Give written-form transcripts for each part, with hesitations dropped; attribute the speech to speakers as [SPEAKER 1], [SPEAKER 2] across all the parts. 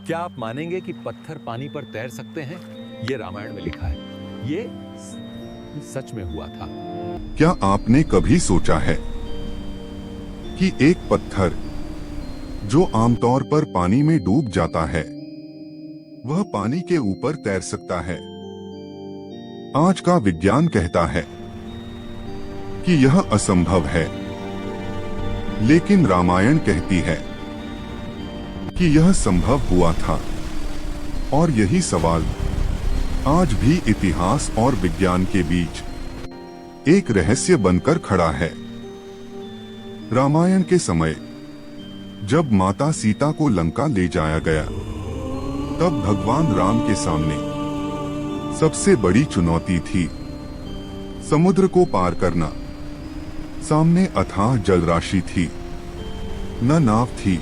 [SPEAKER 1] क्या आप मानेंगे कि पत्थर पानी पर तैर सकते हैं? ये रामायण में लिखा है। ये सच में हुआ था।
[SPEAKER 2] क्या आपने कभी सोचा है कि एक पत्थर जो आमतौर पर पानी में डूब जाता है वह पानी के ऊपर तैर सकता है? आज का विज्ञान कहता है कि यह असंभव है, लेकिन रामायण कहती है कि यह संभव हुआ था। और यही सवाल आज भी इतिहास और विज्ञान के बीच एक रहस्य बनकर खड़ा है। रामायण के समय जब माता सीता को लंका ले जाया गया, तब भगवान राम के सामने सबसे बड़ी चुनौती थी समुद्र को पार करना। सामने अथाह जलराशि थी, न नाव थी,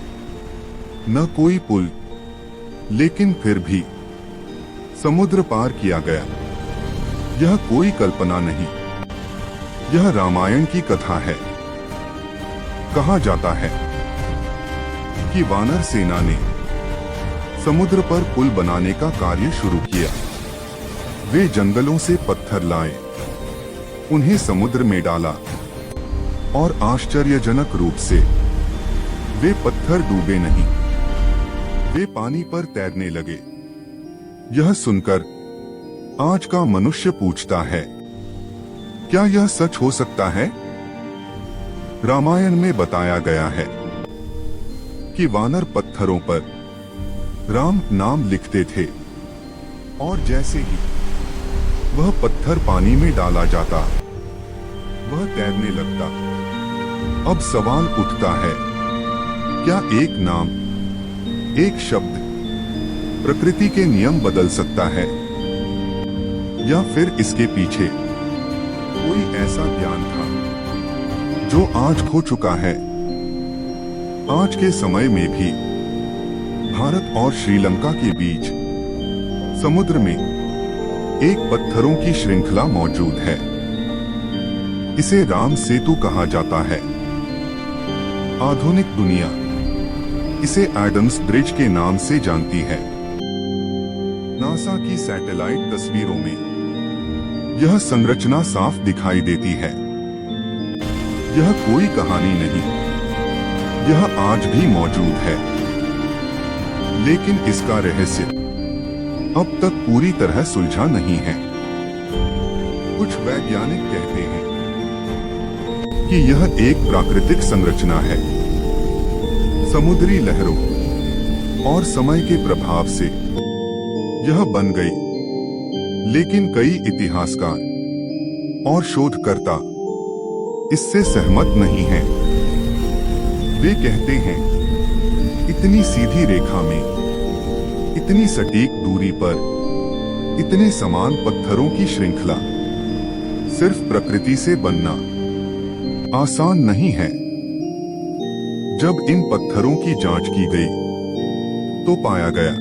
[SPEAKER 2] न कोई पुल, लेकिन फिर भी समुद्र पार किया गया। यह कोई कल्पना नहीं, यह रामायण की कथा है। कहा जाता है कि वानर सेना ने समुद्र पर पुल बनाने का कार्य शुरू किया। वे जंगलों से पत्थर लाए, उन्हें समुद्र में डाला और आश्चर्यजनक रूप से वे पत्थर डूबे नहीं, वे पानी पर तैरने लगे। यह सुनकर आज का मनुष्य पूछता है, क्या यह सच हो सकता है? रामायण में बताया गया है कि वानर पत्थरों पर राम नाम लिखते थे और जैसे ही वह पत्थर पानी में डाला जाता, वह तैरने लगता। अब सवाल उठता है, क्या एक नाम, एक शब्द प्रकृति के नियम बदल सकता है? या फिर इसके पीछे कोई ऐसा ज्ञान था जो आज खो चुका है? आज के समय में भी भारत और श्रीलंका के बीच समुद्र में एक पत्थरों की श्रृंखला मौजूद है। इसे राम सेतु कहा जाता है। आधुनिक दुनिया इसे एडम्स ब्रिज के नाम से जानती है। नासा की सैटेलाइट तस्वीरों में यह संरचना साफ दिखाई देती है। यह कोई कहानी नहीं, यह आज भी मौजूद है। लेकिन इसका रहस्य अब तक पूरी तरह सुलझा नहीं है। कुछ वैज्ञानिक कहते हैं कि यह एक प्राकृतिक संरचना है। समुद्री लहरों और समय के प्रभाव से यह बन गई। लेकिन कई इतिहासकार और शोधकर्ता इससे सहमत नहीं हैं। वे कहते हैं, इतनी सीधी रेखा में, इतनी सटीक दूरी पर, इतने समान पत्थरों की श्रृंखला सिर्फ प्रकृति से बनना आसान नहीं है। जब इन पत्थरों की जांच की गई, तो पाया गया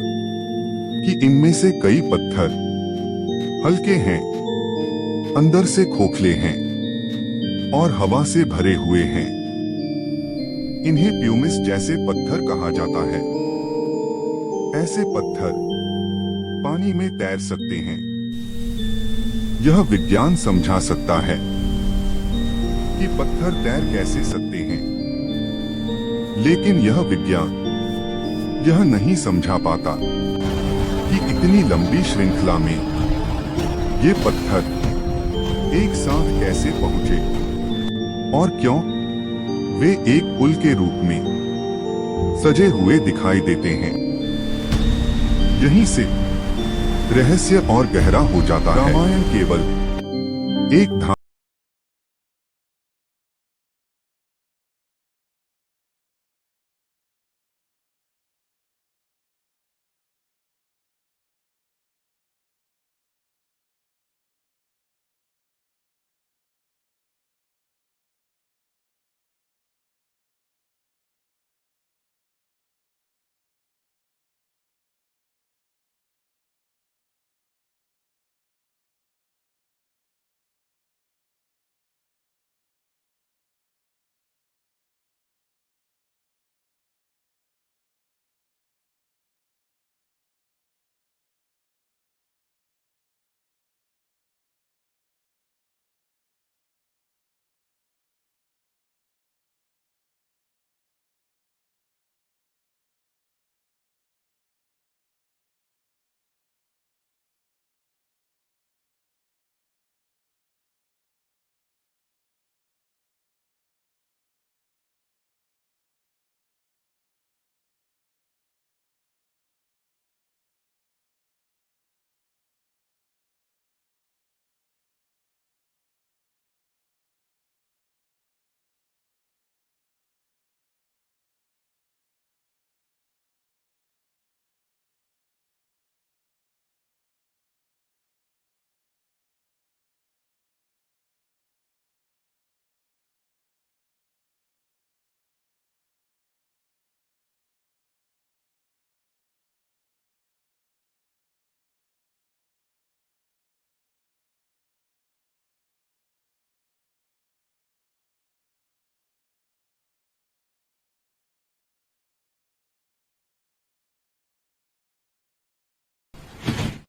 [SPEAKER 2] कि इनमें से कई पत्थर हल्के हैं, अंदर से खोखले हैं और हवा से भरे हुए हैं। इन्हें प्यूमिस जैसे पत्थर कहा जाता है। ऐसे पत्थर पानी में तैर सकते हैं। यह विज्ञान समझा सकता है कि पत्थर तैर कैसे सकते हैं, लेकिन यह विज्ञान यह नहीं समझा पाता कि इतनी लंबी श्रृंखला में ये पत्थर एक साथ कैसे पहुंचे और क्यों वे एक पुल के रूप में सजे हुए दिखाई देते हैं। यहीं से रहस्य और गहरा हो जाता है। रामायण केवल एक